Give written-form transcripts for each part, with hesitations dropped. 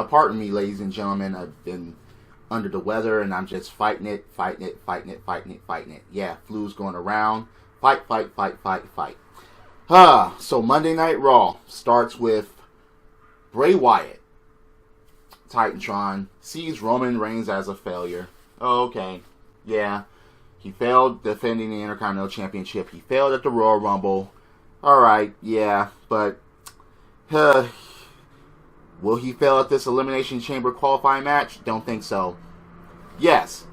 pardon me, ladies and gentlemen. I've been under the weather, and I'm just fighting it. Yeah, flu's going around. Fight. So Monday Night Raw starts with Bray Wyatt. Titantron sees Roman Reigns as a failure. Okay, yeah. He failed defending the Intercontinental Championship. He failed at the Royal Rumble. Alright, yeah, but will he fail at this Elimination Chamber qualifying match? Don't think so. Yes.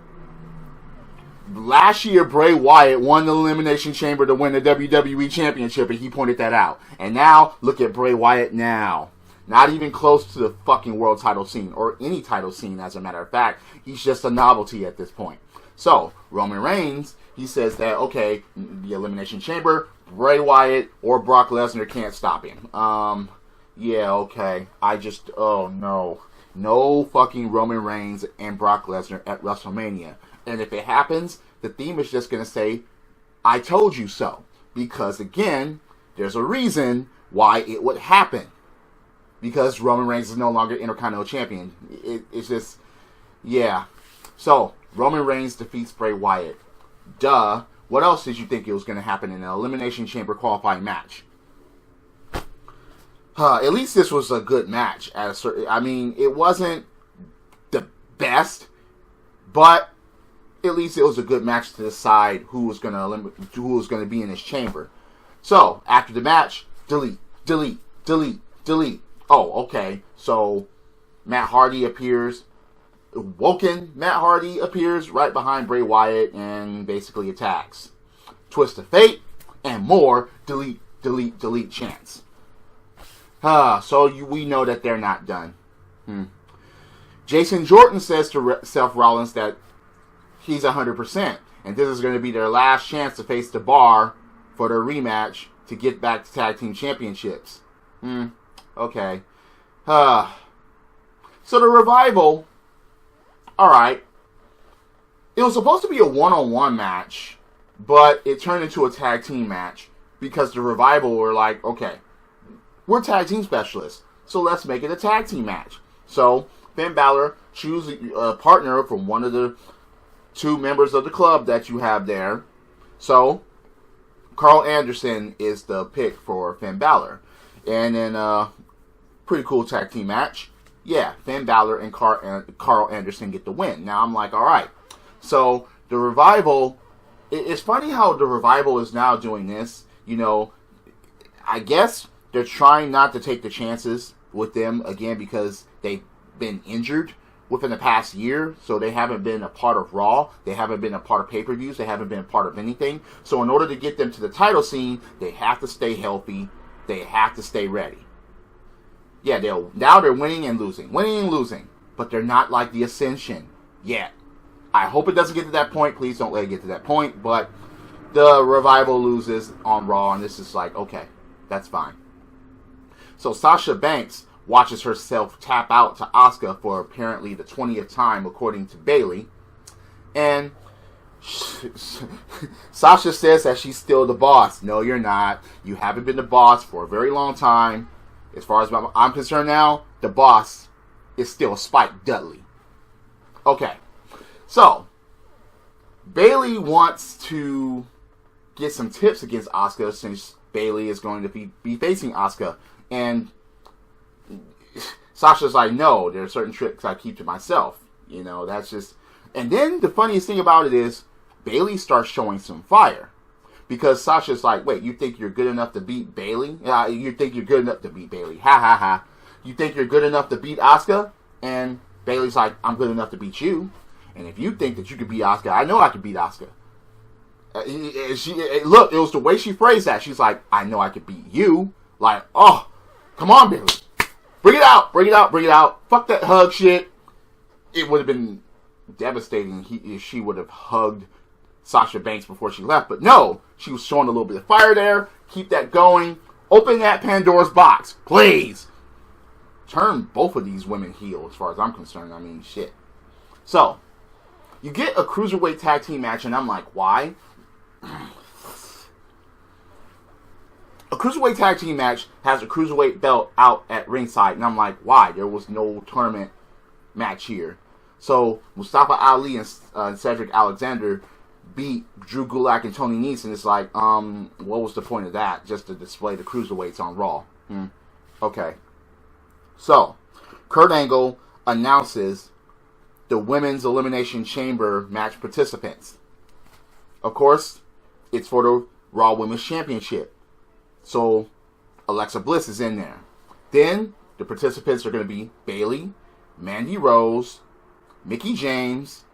Last year, Bray Wyatt won the Elimination Chamber to win the WWE Championship, and he pointed that out. And now, look at Bray Wyatt now. Not even close to the fucking world title scene, or any title scene, as a matter of fact. He's just a novelty at this point. So, Roman Reigns, he says that, okay, the Elimination Chamber, Bray Wyatt or Brock Lesnar can't stop him. Yeah, okay. Oh no. No fucking Roman Reigns and Brock Lesnar at WrestleMania. And if it happens, the theme is just going to say, I told you so. Because, again, there's a reason why it would happen. Because Roman Reigns is no longer Intercontinental Champion. It's just, yeah. So, Roman Reigns defeats Bray Wyatt. Duh. What else did you think it was going to happen in an Elimination Chamber qualifying match? At least this was a good match. It wasn't the best, but at least it was a good match to decide who was going to be in this chamber. So, after the match, delete. Oh, okay. So, Matt Hardy appears. Woken Matt Hardy appears right behind Bray Wyatt and basically attacks. Twist of Fate and more delete chants. So we know that they're not done. Jason Jordan says to Seth Rollins that he's 100%, and this is going to be their last chance to face the Bar for their rematch to get back to tag team championships. Okay. So the Revival, alright. It was supposed to be a one-on-one match, but it turned into a tag team match because the Revival were like, okay, we're tag team specialists, so let's make it a tag team match. So Finn Balor chooses a partner from one of the two members of the club that you have there. So Carl Anderson is the pick for Finn Balor. And then pretty cool tag team match. Yeah, Finn Balor and Carl Anderson get the win. Now I'm like, alright. So the Revival, it's funny how the Revival is now doing this. You know, I guess they're trying not to take the chances with them again because they've been injured within the past year. So they haven't been a part of Raw. They haven't been a part of pay-per-views. They haven't been a part of anything. So in order to get them to the title scene, they have to stay healthy. They have to stay ready. Yeah, now they're winning and losing. But they're not like the Ascension yet. I hope it doesn't get to that point. Please don't let it get to that point. But the Revival loses on Raw, and this is like, okay, that's fine. So Sasha Banks watches herself tap out to Asuka for apparently the 20th time, according to Bayley. And Sasha says that she's still the boss. No, you're not. You haven't been the boss for a very long time. As far as I'm concerned now, the boss is still Spike Dudley. Okay. So, Bayley wants to get some tips against Asuka since Bayley is going to be facing Asuka. And Sasha's like, no, there are certain tricks I keep to myself. You know, that's just... And then the funniest thing about it is, Bayley starts showing some fire. Because Sasha's like, wait, you think you're good enough to beat Bayley? You think you're good enough to beat Bayley. Ha ha ha. You think you're good enough to beat Asuka? And Bayley's like, I'm good enough to beat you. And if you think that you could beat Asuka, I know I could beat Asuka. Look, it was the way she phrased that. She's like, I know I could beat you. Like, oh, come on, Bayley. Bring it out. Fuck that hug shit. It would have been devastating if she would have hugged Sasha Banks before she left. But no, she was showing a little bit of fire there. Keep that going. Open that Pandora's box, please. Turn both of these women heel as far as I'm concerned. I mean, shit. So, you get a Cruiserweight tag team match, and I'm like, why? A Cruiserweight Tag Team match has a Cruiserweight belt out at ringside. And I'm like, why? There was no tournament match here. So Mustafa Ali and Cedric Alexander beat Drew Gulak and Tony Nese. And it's like, what was the point of that? Just to display the Cruiserweights on Raw. Okay. So, Kurt Angle announces the Women's Elimination Chamber match participants. Of course, it's for the Raw Women's Championship. So, Alexa Bliss is in there. Then, the participants are going to be Bayley, Mandy Rose, Mickie James,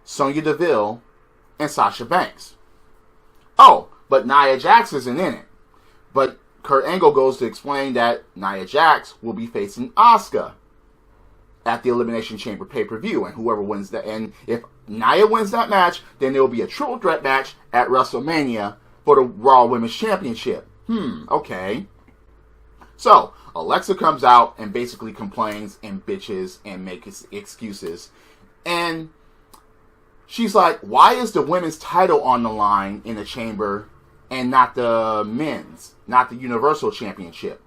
Sonya Deville, and Sasha Banks. Oh, but Nia Jax isn't in it. But Kurt Angle goes to explain that Nia Jax will be facing Asuka at the Elimination Chamber pay-per-view, and whoever wins that, and if Nia wins that match, then there will be a triple threat match at WrestleMania for the Raw Women's Championship. Okay. So, Alexa comes out and basically complains and bitches and makes excuses. And she's like, why is the women's title on the line in the chamber and not the men's, not the Universal Championship?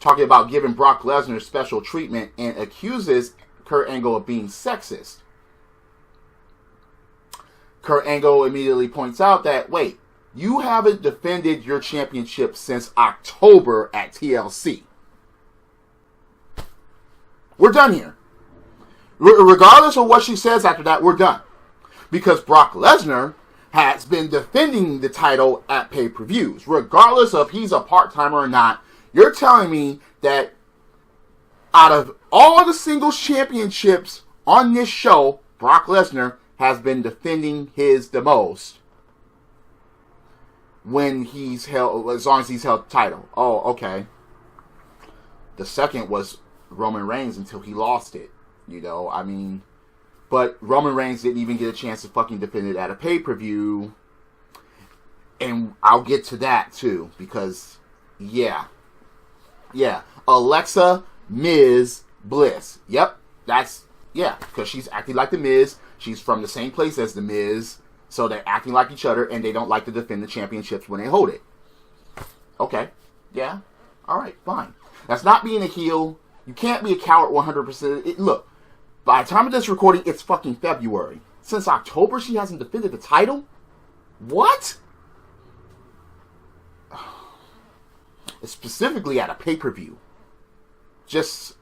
Talking about giving Brock Lesnar special treatment and accuses Kurt Angle of being sexist. Kurt Angle immediately points out that, wait, you haven't defended your championship since October at TLC. We're done here. Regardless of what she says after that, we're done. Because Brock Lesnar has been defending the title at pay-per-views. Regardless of he's a part-timer or not, you're telling me that out of all the singles championships on this show, Brock Lesnar has been defending his the most when he's held, as long as he's held the title. Oh, okay. The second was Roman Reigns until he lost it. You know, I mean, but Roman Reigns didn't even get a chance to fucking defend it at a pay-per-view. And I'll get to that too, because, yeah, Alexa, Miz, Bliss. Yep, because she's acting like the Miz. She's from the same place as the Miz, so they're acting like each other, and they don't like to defend the championships when they hold it. Okay, yeah, all right, fine. That's not being a heel. You can't be a coward 100%. Look, by the time of this recording, it's fucking February. Since October, she hasn't defended the title? What? Specifically at a pay-per-view. Just,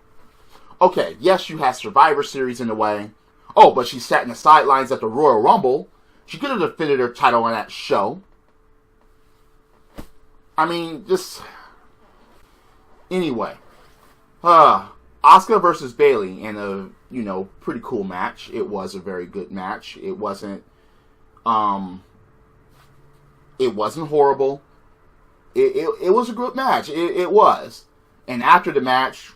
okay, yes, you had Survivor Series in the way. Oh, but she sat in the sidelines at the Royal Rumble. She could have defended her title on that show. I mean, just, anyway. Asuka versus Bayley in a, pretty cool match. It was a very good match. It wasn't horrible. It was a good match. It was. And after the match,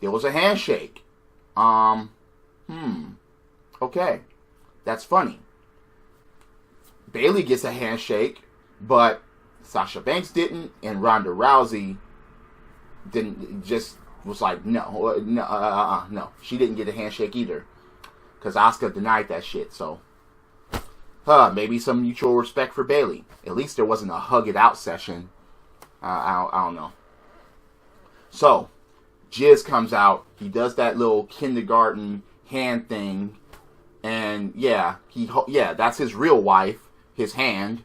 there was a handshake. Okay. That's funny. Bayley gets a handshake, but Sasha Banks didn't, and Ronda Rousey didn't, just was like, no. She didn't get a handshake either. Because Asuka denied that shit, so. Maybe some mutual respect for Bayley. At least there wasn't a hug it out session. I don't know. So, Jizz comes out. He does that little kindergarten hand thing. And that's his real wife. His hand.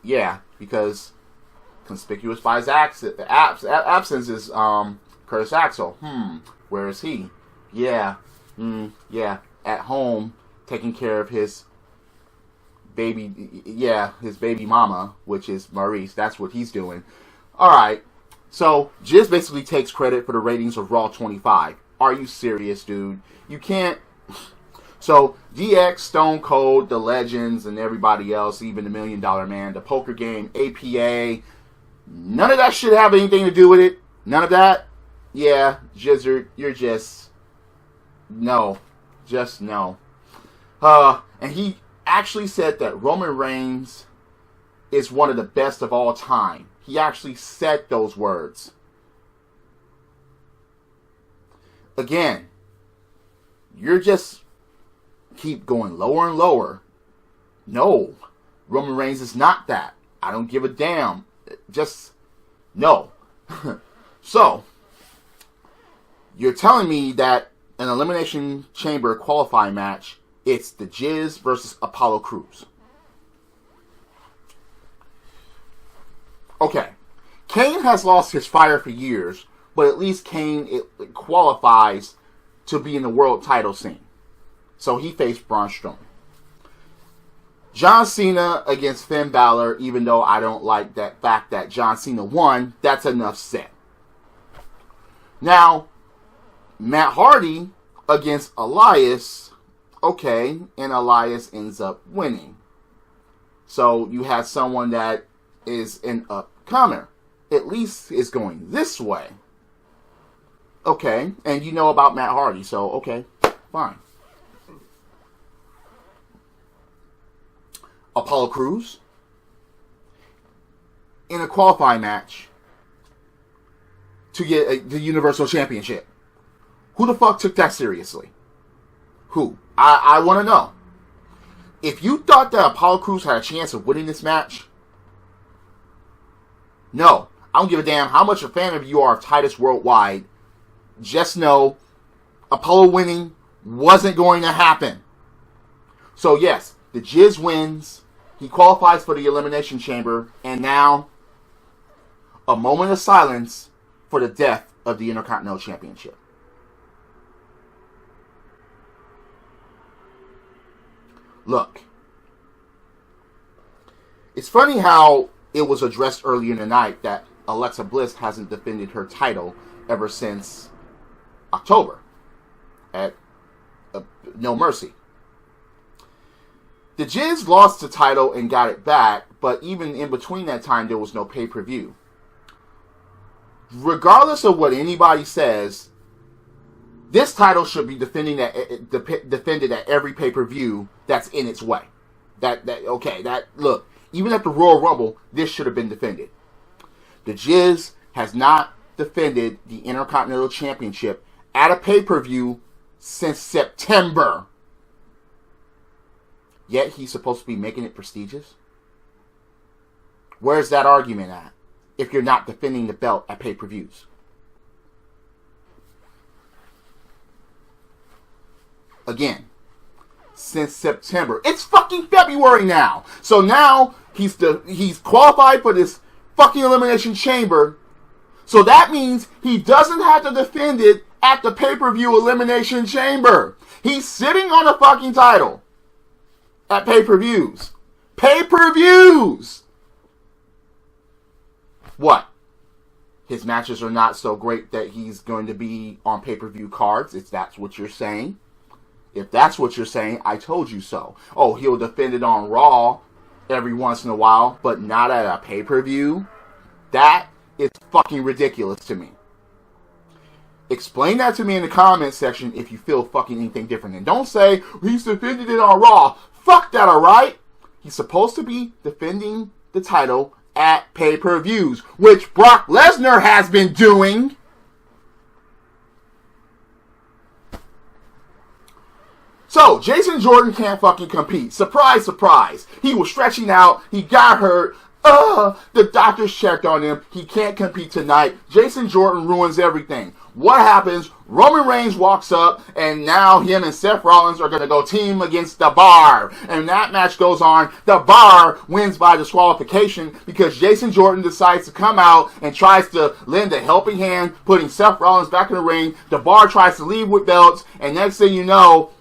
Yeah, because conspicuous by his absence is Curtis Axel. Where is he? Yeah, at home taking care of his baby. Yeah, his baby mama, which is Maurice. That's what he's doing. All right. So Jizz basically takes credit for the ratings of Raw 25. Are you serious, dude? You can't. So, DX, Stone Cold, The Legends, and everybody else, even the $1 Million Man, the Poker Game, APA, none of that should have anything to do with it. None of that. Yeah, Jizzard, you're just... No. Just no. And he actually said that Roman Reigns is one of the best of all time. He actually said those words. Again, you're just... keep going lower and lower. No, Roman Reigns is not that. I don't give a damn. Just no. So, you're telling me that an Elimination Chamber qualifying match, it's the Jizz versus Apollo Cruz. Okay. Kane has lost his fire for years, but at least Kane it qualifies to be in the world title scene. So he faced Braun Strowman. John Cena against Finn Balor, even though I don't like that fact that John Cena won, that's enough said. Now, Matt Hardy against Elias, okay, and Elias ends up winning. So you have someone that is an upcomer. At least is going this way. Okay, and you know about Matt Hardy, so okay, fine. Apollo Cruz in a qualifying match to get the Universal Championship. Who the fuck took that seriously? Who? I want to know. If you thought that Apollo Cruz had a chance of winning this match, no. I don't give a damn how much a fan of you are of Titus Worldwide. Just know Apollo winning wasn't going to happen. So yes, the Jizz wins. He qualifies for the Elimination Chamber. And now, a moment of silence for the death of the Intercontinental Championship. Look. It's funny how it was addressed earlier in the night that Alexa Bliss hasn't defended her title ever since October at No Mercy. The Jizz lost the title and got it back, but even in between that time, there was no pay-per-view. Regardless of what anybody says, this title should be defended at every pay-per-view that's in its way. Look, even at the Royal Rumble, this should have been defended. The Jizz has not defended the Intercontinental Championship at a pay-per-view since September. Yet he's supposed to be making it prestigious? Where's that argument at? If you're not defending the belt at pay-per-views. Again, since September. It's fucking February now. So now he's qualified for this fucking Elimination Chamber. So that means he doesn't have to defend it at the pay-per-view Elimination Chamber. He's sitting on a fucking title at pay-per-views. Pay-per-views! What? His matches are not so great that he's going to be on pay-per-view cards, if that's what you're saying. If that's what you're saying, I told you so. Oh, he'll defend it on Raw every once in a while, but not at a pay-per-view? That is fucking ridiculous to me. Explain that to me in the comments section if you feel fucking anything different. And don't say, he's defended it on Raw. Fuck that, alright? He's supposed to be defending the title at pay-per-views, which Brock Lesnar has been doing. So, Jason Jordan can't fucking compete. Surprise, surprise. He was stretching out. He got hurt. The doctors checked on him. He can't compete tonight. Jason Jordan ruins everything. What happens? Roman Reigns walks up, and now him and Seth Rollins are going to go team against The Bar. And that match goes on. The Bar wins by disqualification because Jason Jordan decides to come out and tries to lend a helping hand, putting Seth Rollins back in the ring. The Bar tries to leave with belts, and next thing you know,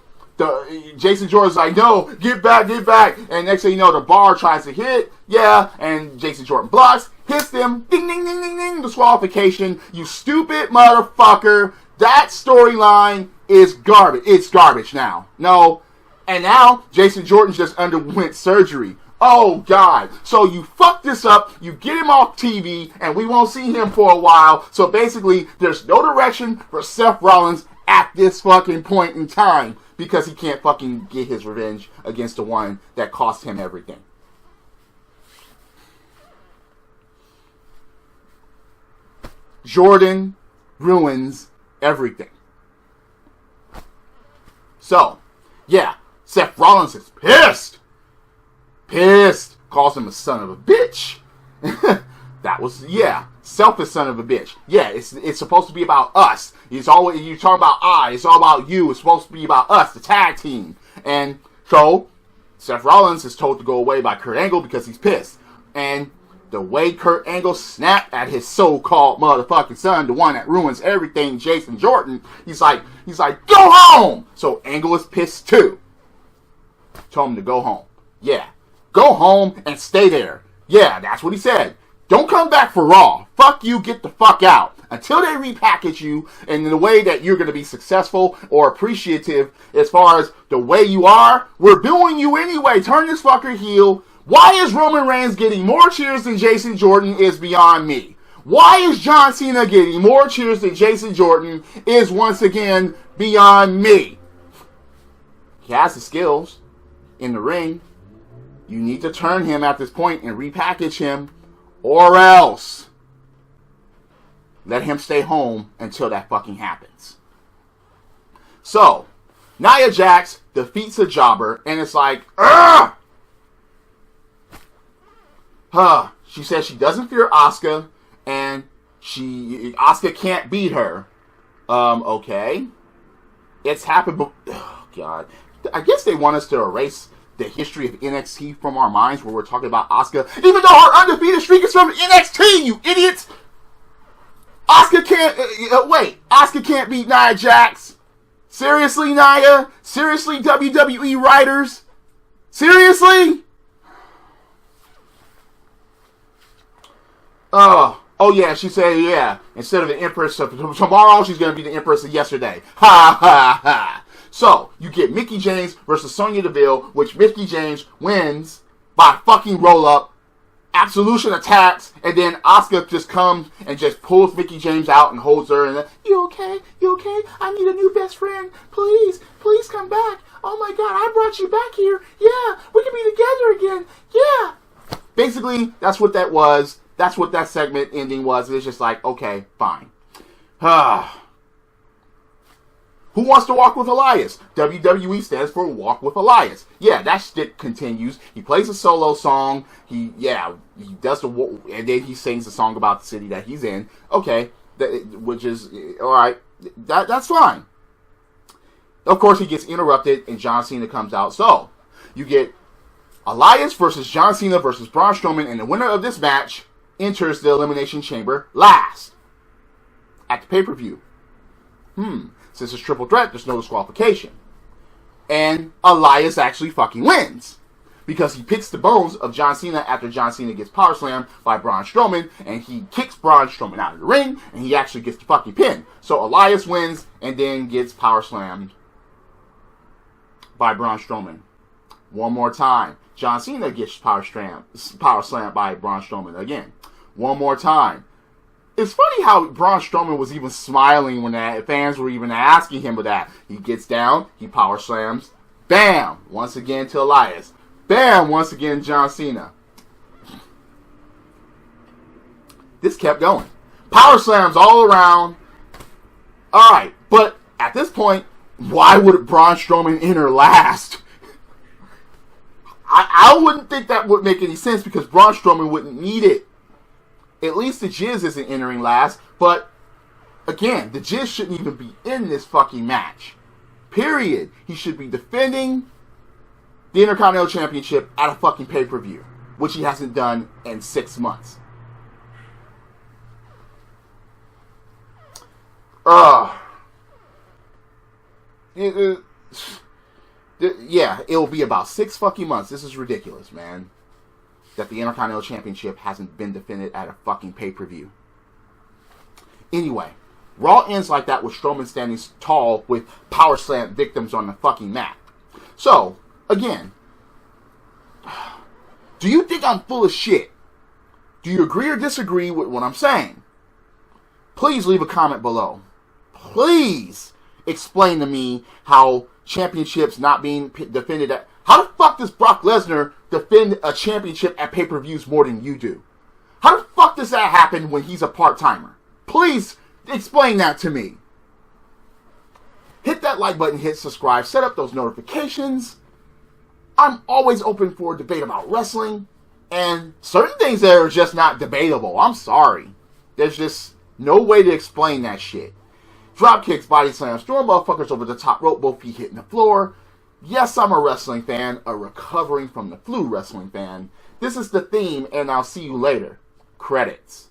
Jason Jordan's like, no, get back. And next thing you know, the Bar tries to hit. Yeah, and Jason Jordan blocks, hits them. Ding, ding, ding, ding, ding. Disqualification. You stupid motherfucker. That storyline is garbage. It's garbage now. No. And now, Jason Jordan just underwent surgery. Oh, God. So you fuck this up, you get him off TV, and we won't see him for a while. So basically, there's no direction for Seth Rollins at this fucking point in time. Because he can't fucking get his revenge against the one that cost him everything. Jordan ruins everything. So, yeah, Seth Rollins is pissed. Calls him a son of a bitch. That was, yeah, selfish son of a bitch. Yeah, it's supposed to be about us. It's always, you talk about it's all about you. It's supposed to be about us, the tag team. And so, Seth Rollins is told to go away by Kurt Angle because he's pissed. And the way Kurt Angle snapped at his so-called motherfucking son, the one that ruins everything, Jason Jordan, he's like, go home! So Angle is pissed too. Told him to go home. Yeah. Go home and stay there. Yeah, that's what he said. Don't come back for Raw. Fuck you, get the fuck out. Until they repackage you in the way that you're going to be successful or appreciative as far as the way you are, we're booing you anyway. Turn this fucker heel. Why is Roman Reigns getting more cheers than Jason Jordan is beyond me. Why is John Cena getting more cheers than Jason Jordan is once again beyond me. He has the skills in the ring. You need to turn him at this point and repackage him, or else let him stay home until that fucking happens. So, Nia Jax defeats a jobber, and it's like, ugh! She says she doesn't fear Asuka, and Asuka can't beat her. Okay. It's happened, oh God. I guess they want us to erase the history of NXT from our minds where we're talking about Asuka, even though her undefeated streak is from NXT, you idiots! Asuka can't, Asuka can't beat Nia Jax? Seriously, Nia? Seriously, WWE writers? Seriously? Oh yeah, she said, yeah, instead of the Empress of tomorrow, she's going to be the Empress of yesterday. Ha ha ha. So, you get Mickie James versus Sonya Deville, which Mickie James wins by fucking roll-up. Absolution attacks, and then Asuka just comes and just pulls Mickie James out and holds her, and then, you okay? You okay? I need a new best friend. Please come back. Oh my God, I brought you back here. Yeah, we can be together again. Yeah. Basically, that's what that was. That's what that segment ending was. It's just like, okay, fine. Who wants to walk with Elias? WWE stands for Walk with Elias. Yeah, that shit continues. He plays a solo song. He does and then he sings a song about the city that he's in. Okay, which is, alright, that's fine. Of course, he gets interrupted and John Cena comes out. So, you get Elias versus John Cena versus Braun Strowman, and the winner of this match enters the Elimination Chamber last at the pay-per-view. Since it's triple threat, there's no disqualification. And Elias actually fucking wins. Because he picks the bones of John Cena after John Cena gets power slammed by Braun Strowman, and he kicks Braun Strowman out of the ring, and he actually gets the fucking pin. So Elias wins, and then gets power slammed by Braun Strowman. One more time. John Cena gets power slammed by Braun Strowman again. One more time. It's funny how Braun Strowman was even smiling when the fans were even asking him about that. He gets down, he power slams, bam! Once again to Elias. Bam! Once again John Cena. This kept going. Power slams all around. Alright, but at this point, why would Braun Strowman enter last? I wouldn't think that would make any sense because Braun Strowman wouldn't need it. At least the Jizz isn't entering last, but again, the Jizz shouldn't even be in this fucking match. Period. He should be defending the Intercontinental Championship at a fucking pay-per-view, which he hasn't done in 6 months. Yeah, it'll be about 6 fucking months. This is ridiculous, man. That the Intercontinental Championship hasn't been defended at a fucking pay-per-view. Anyway, Raw ends like that with Strowman standing tall with power slam victims on the fucking mat. So, again, do you think I'm full of shit? Do you agree or disagree with what I'm saying? Please leave a comment below. Please explain to me how championships not being defended at... How the fuck does Brock Lesnar defend a championship at pay-per-views more than you do? How the fuck does that happen when he's a part-timer? Please explain that to me. Hit that like button, hit subscribe, set up those notifications. I'm always open for a debate about wrestling. And certain things that are just not debatable. I'm sorry. There's just no way to explain that shit. Drop kicks, body slams, throwing motherfuckers over the top rope, both feet hitting the floor. Yes, I'm a wrestling fan, a recovering from the flu wrestling fan. This is the theme, and I'll see you later. Credits.